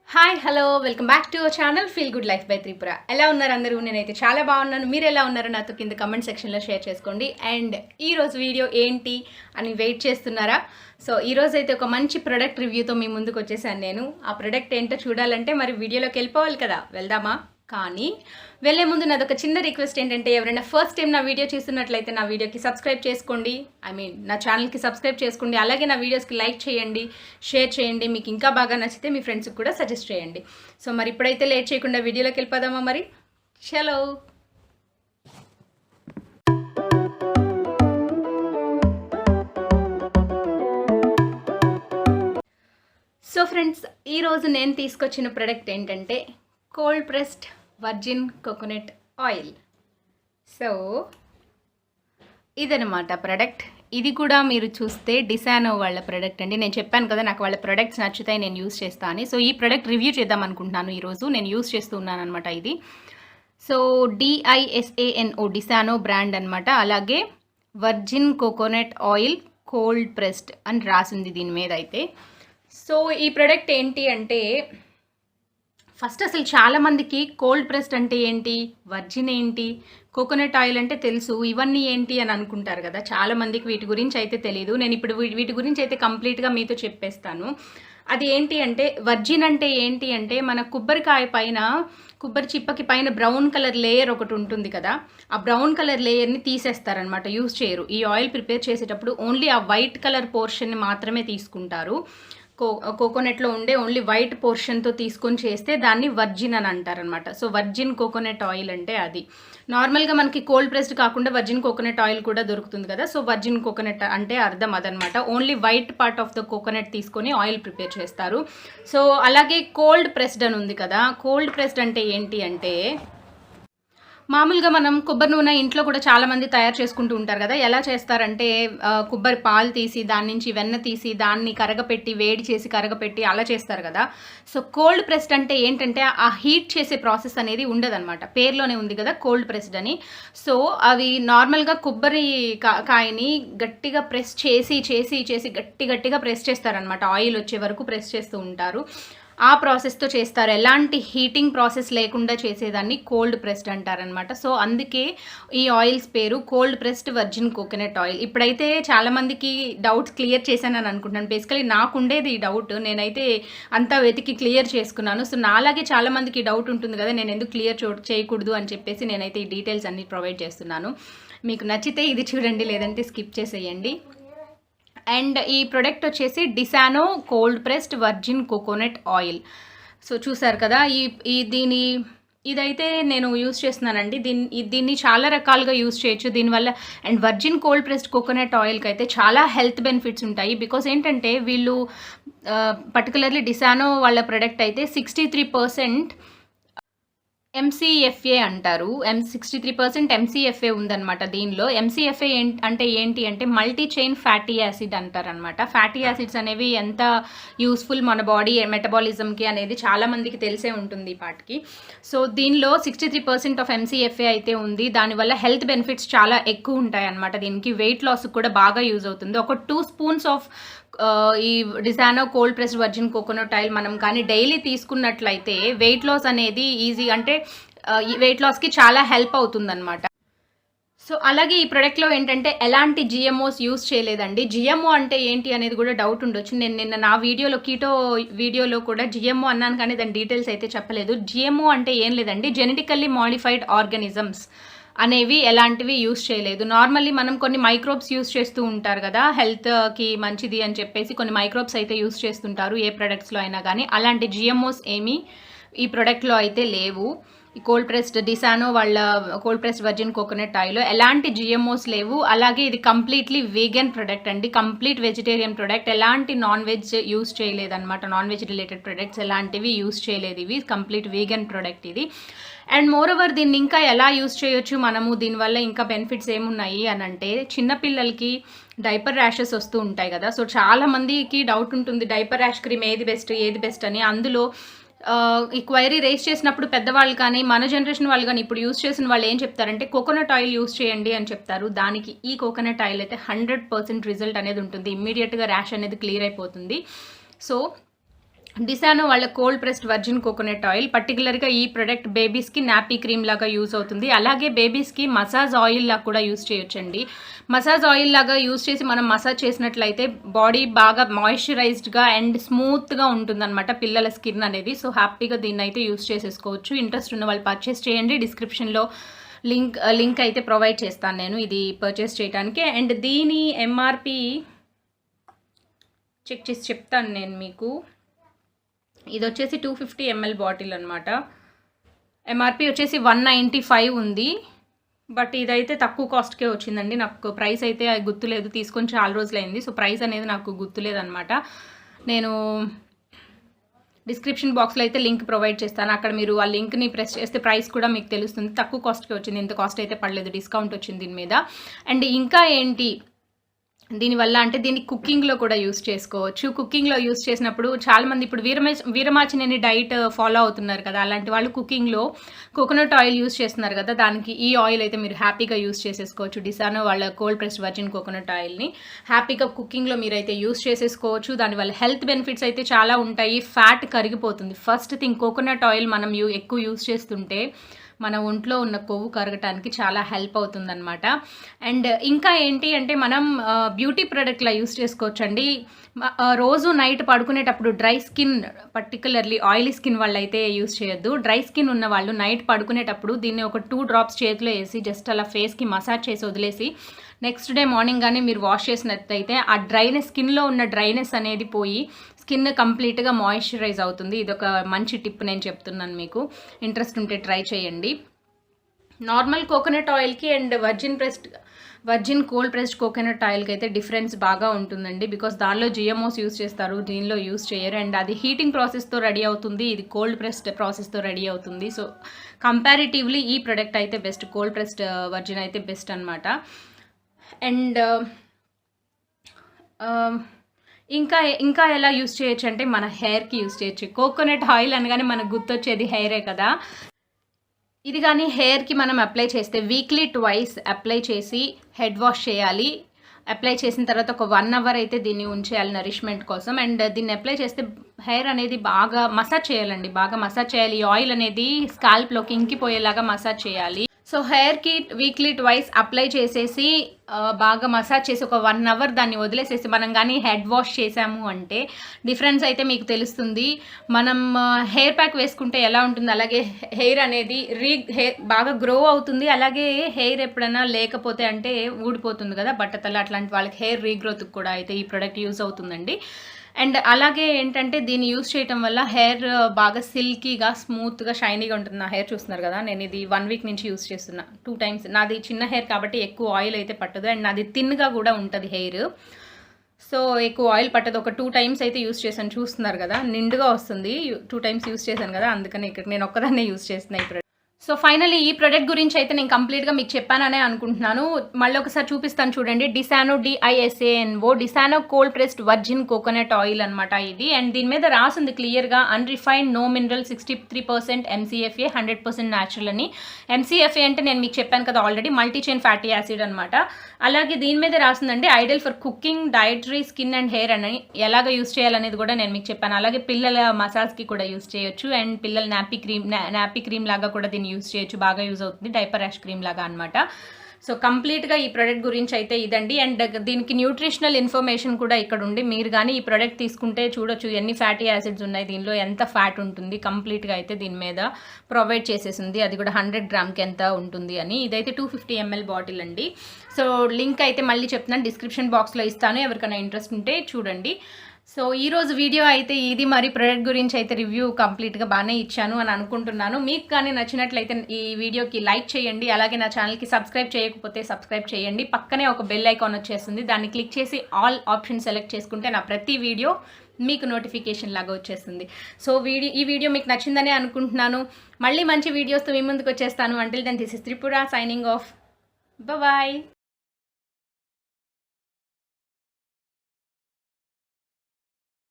Hi hello welcome back to our channel feel good life by Tripura. ఎలా ఉన్నారు అందరూ? నేనైతే చాలా బాగున్నాను. మీరు ఎలా ఉన్నారు నాతో కింద కమెంట్ సెక్షన్లో షేర్ చేసుకోండి. అండ్ ఈరోజు వీడియో ఏంటి అని వెయిట్ చేస్తున్నారా? సో ఈరోజు అయితే ఒక మంచి ప్రొడక్ట్ రివ్యూతో మీ ముందుకు వచ్చేసాను నేను. ఆ ప్రొడక్ట్ ఏంటో చూడాలంటే మరి వీడియోలోకి వెళ్ళిపోవాలి కదా, వెళ్దామా? కానీ వెళ్ళే ముందు నాదొక చిన్న రిక్వెస్ట్ ఏంటంటే, ఎవరైనా ఫస్ట్ టైం నా వీడియో చూస్తున్నట్లయితే నా వీడియోకి సబ్స్క్రైబ్ చేసుకోండి, నా ఛానల్కి సబ్స్క్రైబ్ చేసుకోండి. అలాగే నా వీడియోస్కి లైక్ చేయండి, షేర్ చేయండి. మీకు ఇంకా బాగా నచ్చితే మీ ఫ్రెండ్స్కి కూడా సజెస్ట్ చేయండి. సో మరి ఇప్పుడైతే లేట్ చేయకుండా వీడియోలోకి వెళ్ళిపోదామా మరి? చలో. సో ఫ్రెండ్స్, ఈరోజు నేను తీసుకొచ్చిన ప్రొడక్ట్ ఏంటంటే cold pressed virgin coconut oil. So ఇదనమాట ప్రొడక్ట్. ఇది కూడా మీరు చూస్తే డిసానో వాళ్ళ ప్రొడక్ట్ అండి. నేను చెప్పాను కదా నాకు వాళ్ళ ప్రొడక్ట్స్ నచ్చుతాయి, నేను యూస్ చేస్తాను అని. సో ఈ ప్రొడక్ట్ రివ్యూ చేద్దాం అనుకుంటున్నాను ఈరోజు. నేను యూస్ చేస్తూ ఉన్నాను అనమాట ఇది. సో DISANO డిసానో బ్రాండ్ అనమాట. అలాగే virgin coconut oil cold pressed అని రాసింది దీని మీద అయితే. సో ఈ ప్రొడక్ట్ ఏంటి అంటే, ఫస్ట్ అసలు చాలామందికి కోల్డ్ ప్రెస్డ్ అంటే ఏంటి, వర్జిన్ ఏంటి, కోకోనట్ ఆయిల్ అంటే తెలుసు, ఇవన్నీ ఏంటి అని అనుకుంటారు కదా చాలామందికి. వీటి గురించి అయితే తెలియదు. నేను ఇప్పుడు వీటి గురించి అయితే కంప్లీట్గా మీతో చెప్పేస్తాను. అది ఏంటి అంటే, వర్జిన్ అంటే ఏంటి అంటే, మన కొబ్బరికాయ పైన, కొబ్బరి చిప్పకి పైన బ్రౌన్ కలర్ లేయర్ ఒకటి ఉంటుంది కదా, ఆ బ్రౌన్ కలర్ లేయర్ని తీసేస్తారనమాట, యూజ్ చేయరు. ఈ ఆయిల్ ప్రిపేర్ చేసేటప్పుడు ఓన్లీ ఆ వైట్ కలర్ పోర్షన్ని మాత్రమే తీసుకుంటారు. కోకోనట్లో ఉండే ఓన్లీ వైట్ పోర్షన్తో తీసుకొని చేస్తే దాన్ని వర్జిన్ అని అంటారనమాట. సో వర్జిన్ కోకోనట్ ఆయిల్ అంటే అది. నార్మల్గా మనకి కోల్డ్ ప్రెస్డ్ కాకుండా వర్జిన్ కోకోనట్ ఆయిల్ కూడా దొరుకుతుంది కదా. సో వర్జిన్ కోకోనట్ అంటే అర్థం అదనమాట. Only white part of the coconut తీసుకొని ఆయిల్ ప్రిపేర్ చేస్తారు. సో అలాగే కోల్డ్ ప్రెస్డ్ అని ఉంది కదా. కోల్డ్ ప్రెస్డ్ అంటే ఏంటి అంటే, మామూలుగా మనం కొబ్బరి నూనె ఇంట్లో కూడా చాలామంది తయారు చేసుకుంటూ ఉంటారు కదా. ఎలా చేస్తారంటే, కొబ్బరి పాలు తీసి దాని నుంచి వెన్న తీసి దాన్ని కరగపెట్టి వేడి చేసి కరగపెట్టి అలా చేస్తారు కదా. సో కోల్డ్ ప్రెస్డ్ అంటే ఏంటంటే, ఆ హీట్ చేసే ప్రాసెస్ అనేది ఉండదన్నమాట. పేరులోనే ఉంది కదా కోల్డ్ ప్రెస్డ్ అని. సో అవి నార్మల్గా కొబ్బరి కాయని గట్టిగా ప్రెస్ చేసి చేసి చేసి గట్టిగా ప్రెస్ చేస్తారనమాట. ఆయిల్ వచ్చే వరకు ప్రెస్ చేస్తూ ఉంటారు. ఆ ప్రాసెస్తో చేస్తారు. ఎలాంటి హీటింగ్ ప్రాసెస్ లేకుండా చేసేదాన్ని కోల్డ్ ప్రెస్డ్ అంటారనమాట. సో అందుకే ఈ ఆయిల్స్ పేరు cold pressed virgin coconut oil. ఇప్పుడైతే చాలామందికి డౌట్స్ క్లియర్ చేశానని అనుకుంటున్నాను. బేసికలీ నాకుండేది ఈ డౌట్, నేనైతే అంతా వెతికి క్లియర్ చేసుకున్నాను. సో నాలాగే చాలామందికి డౌట్ ఉంటుంది కదా, నేను ఎందుకు క్లియర్ చేయకూడదు అని చెప్పేసి నేనైతే ఈ డీటెయిల్స్ అన్ని ప్రొవైడ్ చేస్తున్నాను. మీకు నచ్చితే ఇది చూడండి, లేదంటే స్కిప్ చేసేయండి. అండ్ ఈ ప్రొడక్ట్ వచ్చేసి Disano cold pressed virgin coconut oil. So చూసారు కదా, ఇదైతే నేను యూస్ చేస్తున్నానండి. దీన్ని చాలా రకాలుగా యూస్ చేయొచ్చు దీనివల్ల. And virgin cold pressed coconut ఆయిల్కి అయితే చాలా హెల్త్ బెనిఫిట్స్ ఉంటాయి. బికాస్ ఏంటంటే, వీళ్ళు పర్టికులర్లీ డిసానో వాళ్ళ ప్రొడక్ట్ అయితే 63% MCFA అంటారు. 63% MCFA ఉందన్నమాట దీనిలో. MCFA అంటే ఏంటి అంటే మల్టీ చైన్ ఫ్యాటీ యాసిడ్ అంటారనమాట. ఫ్యాటీ యాసిడ్స్ అనేవి ఎంత యూస్ఫుల్ మన బాడీ మెటబాలిజంకి అనేది చాలామందికి తెలిసే ఉంటుంది ఈ పాటికి. సో దీనిలో 63% ఆఫ్ MCFA అయితే ఉంది. దానివల్ల హెల్త్ బెనిఫిట్స్ చాలా ఎక్కువ ఉంటాయి అన్నమాట. దీనికి వెయిట్ లాస్కి కూడా బాగా యూజ్ అవుతుంది. ఒక 2 స్పూన్స్ ఆఫ్ ఈ Disano cold pressed virgin coconut oil మనం కానీ డైలీ తీసుకున్నట్లయితే వెయిట్ లాస్ అనేది ఈజీ, అంటే ఈ వెయిట్ లాస్కి చాలా హెల్ప్ అవుతుందన్నమాట. సో అలాగే ఈ ప్రొడక్ట్లో ఏంటంటే ఎలాంటి GMOs యూస్ చేయలేదండి. GMO అంటే ఏంటి అనేది కూడా డౌట్ ఉండొచ్చు. నేను నిన్న నా కీటో వీడియోలో కూడా GMO అన్నాను, కానీ దాని డీటెయిల్స్ అయితే చెప్పలేదు. GMO అంటే ఏం లేదండి, జెనెటికల్లీ మాడిఫైడ్ ఆర్గానిజమ్స్ అనేవి ఎలాంటివి యూస్ చేయలేదు. నార్మల్లీ మనం కొన్ని మైక్రోబ్స్ యూస్ చేస్తూ ఉంటారు కదా, హెల్త్కి మంచిది అని చెప్పేసి కొన్ని మైక్రోబ్స్ అయితే యూస్ చేస్తుంటారు ఏ ప్రొడక్ట్స్లో అయినా కానీ. అలాంటి GMOs ఏమీ ఈ ప్రొడక్ట్లో అయితే లేవు. ఈ కోల్డ్ ప్రెస్డ్ డిసానో వాళ్ళ కోల్డ్ ప్రెస్డ్ వర్జిన్ కోకోనట్ ఆయిల్లో ఎలాంటి GMOs లేవు. అలాగే ఇది కంప్లీట్లీ వీగన్ ప్రొడక్ట్ అండి, కంప్లీట్ వెజిటేరియన్ ప్రొడక్ట్. ఎలాంటి నాన్ వెజ్ యూస్ చేయలేదన్నమాట. నాన్ వెజ్ రిలేటెడ్ ప్రొడక్ట్స్ ఎలాంటివి యూస్ చేయలేదు. ఇవి కంప్లీట్ వీగన్ ప్రొడక్ట్ ఇది. అండ్ మోర్ ఓవర్ దీన్ని ఇంకా ఎలా యూస్ చేయొచ్చు మనము, దీనివల్ల ఇంకా బెనిఫిట్స్ ఏమున్నాయి అని అంటే, చిన్నపిల్లలకి డైపర్ ర్యాషెస్ వస్తూ ఉంటాయి కదా. సో చాలామందికి డౌట్ ఉంటుంది డైపర్ ర్యాష్ క్రీమ్ ఏది బెస్ట్ అని. అందులో ఈ క్వైరీ రేస్ చేసినప్పుడు పెద్దవాళ్ళు కానీ మన జనరేషన్ వాళ్ళు కానీ ఇప్పుడు యూస్ చేసిన వాళ్ళు ఏం చెప్తారంటే కోకోనట్ ఆయిల్ యూస్ చేయండి అని చెప్తారు. దానికి ఈ కోకోనట్ ఆయిల్ అయితే 100% రిజల్ట్ అనేది ఉంటుంది. ఇమ్మీడియట్గా ర్యాష్ అనేది క్లియర్ అయిపోతుంది. సో డిసానో వాళ్ళ cold pressed virgin coconut oil. పర్టికులర్గా ఈ ప్రొడక్ట్ బేబీస్కి నాపీ క్రీమ్ లాగా యూస్ అవుతుంది. అలాగే బేబీస్కి మసాజ్ ఆయిల్ లాగా కూడా యూస్ చేయొచ్చండి. మసాజ్ ఆయిల్ లాగా యూస్ చేసి మనం మసాజ్ చేసినట్లయితే బాడీ బాగా మాయిశ్చరైజ్డ్గా అండ్ స్మూత్గా ఉంటుందన్నమాట పిల్లల స్కిన్ అనేది. సో హ్యాపీగా దీన్ని అయితే యూస్ చేసేసుకోవచ్చు. ఇంట్రెస్ట్ ఉన్న వాళ్ళు పర్చేస్ చేయండి. డిస్క్రిప్షన్లో లింక్ అయితే ప్రొవైడ్ చేస్తాను నేను ఇది పర్చేస్ చేయడానికి. అండ్ దీని ఎంఆర్పి చెక్ చేసి చెప్తాను నేను మీకు. ఇది వచ్చేసి 250 ml బాటిల్ అనమాట. ఎంఆర్పి వచ్చేసి 195 ఉంది. బట్ ఇదైతే తక్కువ కాస్ట్కే వచ్చిందండి. నాకు ప్రైస్ అయితే గుర్తులేదు, తీసుకొని చాలా రోజులైంది. సో ప్రైస్ అనేది నాకు గుర్తులేదనమాట. నేను డిస్క్రిప్షన్ బాక్స్లో అయితే లింక్ ప్రొవైడ్ చేస్తాను. అక్కడ మీరు ఆ లింక్ని ప్రెస్ చేస్తే ప్రైస్ కూడా మీకు తెలుస్తుంది. తక్కువ కాస్ట్కే వచ్చింది, ఇంత కాస్ట్ అయితే పడలేదు, డిస్కౌంట్ వచ్చింది దీని మీద. అండ్ ఇంకా ఏంటి దీనివల్ల అంటే దీన్ని కుకింగ్లో కూడా యూస్ చేసుకోవచ్చు. కుకింగ్లో యూస్ చేసినప్పుడు చాలామంది ఇప్పుడు వీరమాచినేని డైట్ ఫాలో అవుతున్నారు కదా, అలాంటి వాళ్ళు కుకింగ్లో కోకోనట్ ఆయిల్ యూస్ చేస్తున్నారు కదా, దానికి ఈ ఆయిల్ అయితే మీరు హ్యాపీగా యూస్ చేసేసుకోవచ్చు. డిసానో వాళ్ళ కోల్డ్ ప్రెస్డ్ వర్జిన్ కోకోనట్ ఆయిల్ని హ్యాపీగా కుకింగ్లో మీరైతే యూస్ చేసేసుకోవచ్చు. దానివల్ల హెల్త్ బెనిఫిట్స్ అయితే చాలా ఉంటాయి. ఫ్యాట్ కరిగిపోతుంది. ఫస్ట్ థింగ్, కోకోనట్ ఆయిల్ మనం ఎక్కువ యూస్ చేస్తుంటే మన ఒంట్లో ఉన్న కొవ్వు కరగటానికి చాలా హెల్ప్ అవుతుందన్నమాట. అండ్ ఇంకా ఏంటి అంటే మనం బ్యూటీ ప్రోడక్ట్లా యూస్ చేసుకోవచ్చు అండి. రోజు నైట్ పడుకునేటప్పుడు dry skin, particularly oily skin వాళ్ళు అయితే యూస్ చేయొద్దు. డ్రై స్కిన్ ఉన్న వాళ్ళు నైట్ పడుకునేటప్పుడు దీన్ని ఒక 2 drops చేతిలో వేసి జస్ట్ అలా ఫేస్కి మసాజ్ చేసి వదిలేసి నెక్స్ట్ డే మార్నింగ్ కానీ మీరు వాష్ చేసినట్టయితే ఆ డ్రైనెస్, స్కిన్లో ఉన్న డ్రైనెస్ అనేది పోయి స్కిన్ కంప్లీట్గా మాయిశ్చరైజ్ అవుతుంది. ఇది ఒక మంచి టిప్ నేను చెప్తున్నాను మీకు. ఇంట్రెస్ట్ ఉంటే ట్రై చేయండి. నార్మల్ కోకోనట్ ఆయిల్కి and virgin cold pressed coconut ఆయిల్కి అయితే డిఫరెన్స్ బాగా ఉంటుందండి. బికాస్ దానిలో జిఎంఓస్ యూస్ చేస్తారు, దీనిలో యూస్ చేయరు. అండ్ అది హీటింగ్ ప్రాసెస్తో రెడీ అవుతుంది, ఇది కోల్డ్ ప్రెస్డ్ ప్రాసెస్తో రెడీ అవుతుంది. సో కంపారిటివ్లీ ఈ ప్రొడక్ట్ అయితే బెస్ట్, కోల్డ్ ప్రెస్డ్ వర్జిన్ అయితే బెస్ట్ అనమాట. అండ్ ఇంకా ఎలా యూస్ చేయొచ్చు అంటే మన హెయిర్కి యూస్ చేయొచ్చు. కోకోనట్ ఆయిల్ అనగానే మనకు గుర్తొచ్చేది హెయిరే కదా. ఇది కానీ హెయిర్కి మనం అప్లై చేస్తే వీక్లీ 2 అప్లై చేసి హెడ్ వాష్ చేయాలి. అప్లై చేసిన తర్వాత ఒక 1 hour అయితే దీన్ని ఉంచేయాలి నరిష్మెంట్ కోసం. అండ్ దీన్ని అప్లై చేస్తే హెయిర్ అనేది బాగా మసాజ్ చేయాలండి, బాగా మసాజ్ చేయాలి. ఈ ఆయిల్ అనేది స్కాల్ప్లోకి ఇంకిపోయేలాగా మసాజ్ చేయాలి. సో హెయిర్కి వీక్లీ 2 అప్లై చేసేసి బాగా మసాజ్ చేసి ఒక 1 hour దాన్ని వదిలేసేసి మనం కానీ హెడ్ వాష్ చేసాము అంటే డిఫరెన్స్ అయితే మీకు తెలుస్తుంది. మనం హెయిర్ ప్యాక్ వేసుకుంటే ఎలా ఉంటుంది, అలాగే హెయిర్ అనేది హెయిర్ బాగా గ్రో అవుతుంది. అలాగే హెయిర్ ఎప్పుడైనా లేకపోతే అంటే ఊడిపోతుంది కదా బట్టతల, అట్లాంటి వాళ్ళకి హెయిర్ రీగ్రోత్కి కూడా అయితే ఈ ప్రోడక్ట్ యూజ్ అవుతుందండి. అండ్ అలాగే ఏంటంటే దీన్ని యూస్ చేయటం వల్ల హెయిర్ బాగా సిల్కీగా, స్మూత్గా, షైనీగా ఉంటుంది. నా హెయిర్ చూస్తున్నారు కదా, నేను ఇది 1 week నుంచి యూస్ చేస్తున్నా 2 times. నాది చిన్న హెయిర్ కాబట్టి ఎక్కువ ఆయిల్ అయితే పట్టదు. అండ్ నాది థిన్గా కూడా ఉంటుంది హెయిర్, సో ఎక్కువ ఆయిల్ పట్టదు. ఒక 2 times అయితే యూస్ చేశాను, చూస్తున్నారు కదా నిండుగా వస్తుంది. 2 times యూస్ చేశాను కదా, అందుకని ఇక్కడ నేను ఒక్కదాన్నే యూస్ చేస్తున్నా ఈ ప్రోడక్ట్. సో ఫైనల్లీ ఈ ప్రోడక్ట్ గురించి అయితే నేను కంప్లీట్గా మీకు చెప్పాననే అనుకుంటున్నాను. మళ్ళీ ఒకసారి చూపిస్తాను చూడండి. Disano DISANO Disano cold pressed virgin coconut oil అనమాట ఇది. అండ్ దీని మీద రాసింది క్లియర్గా unrefined, no mineral, 63% MCFA, 100% natural అని. MCFA అంటే నేను మీకు చెప్పాను కదా already, multi chain fatty acid అనమాట. అలాగే దీని మీద రాసిందండి ideal for cooking, dietary, skin and hair అని. ఎలాగ యూస్ చేయాలనేది కూడా నేను మీకు చెప్పాను. అలాగే పిల్లల మసాజ్కి కూడా యూస్ చేయొచ్చు. అండ్ పిల్లల నాపీ క్రీమ్ లాగా కూడా దీన్ని యూస్ చేయొచ్చు, బాగా యూజ్ అవుతుంది, డైపర్ ర్యాష్ క్రీమ్ లాగా అనమాట. సో కంప్లీట్గా ఈ ప్రోడక్ట్ గురించి అయితే ఇదండి. అండ్ దీనికి న్యూట్రిషనల్ ఇన్ఫర్మేషన్ కూడా ఇక్కడ ఉండి మీరు కానీ ఈ ప్రోడక్ట్ తీసుకుంటే చూడొచ్చు ఎన్ని ఫ్యాటీ యాసిడ్స్ ఉన్నాయి, దీనిలో ఎంత ఫ్యాట్ ఉంటుంది, కంప్లీట్గా అయితే దీని మీద ప్రొవైడ్ చేసేసింది. అది కూడా 100 grams ఎంత ఉంటుంది అని. ఇదైతే 250 ml బాటిల్ అండి. సో లింక్ అయితే మళ్ళీ చెప్తున్నాను, డిస్క్రిప్షన్ బాక్స్లో ఇస్తాను, ఎవరికైనా ఇంట్రెస్ట్ ఉంటే చూడండి. సో ఈరోజు వీడియో అయితే ఇది. మరి ప్రోడక్ట్ గురించి అయితే రివ్యూ కంప్లీట్గా బాగానే ఇచ్చాను అని అనుకుంటున్నాను. మీకు కానీ నచ్చినట్లయితే ఈ వీడియోకి లైక్ చేయండి. అలాగే నా ఛానల్కి సబ్స్క్రైబ్ చేయకపోతే సబ్స్క్రైబ్ చేయండి. పక్కనే ఒక బెల్ ఐకాన్ వచ్చేస్తుంది, దాన్ని క్లిక్ చేసి ఆల్ ఆప్షన్ సెలెక్ట్ చేసుకుంటే నా ప్రతి వీడియో మీకు నోటిఫికేషన్ లాగా వచ్చేస్తుంది. సో ఈ వీడియో మీకు నచ్చిందని అనుకుంటున్నాను. మళ్ళీ మంచి వీడియోస్తో మీ ముందుకు వచ్చేస్తాను. Until then this is Tripura signing off. Bye.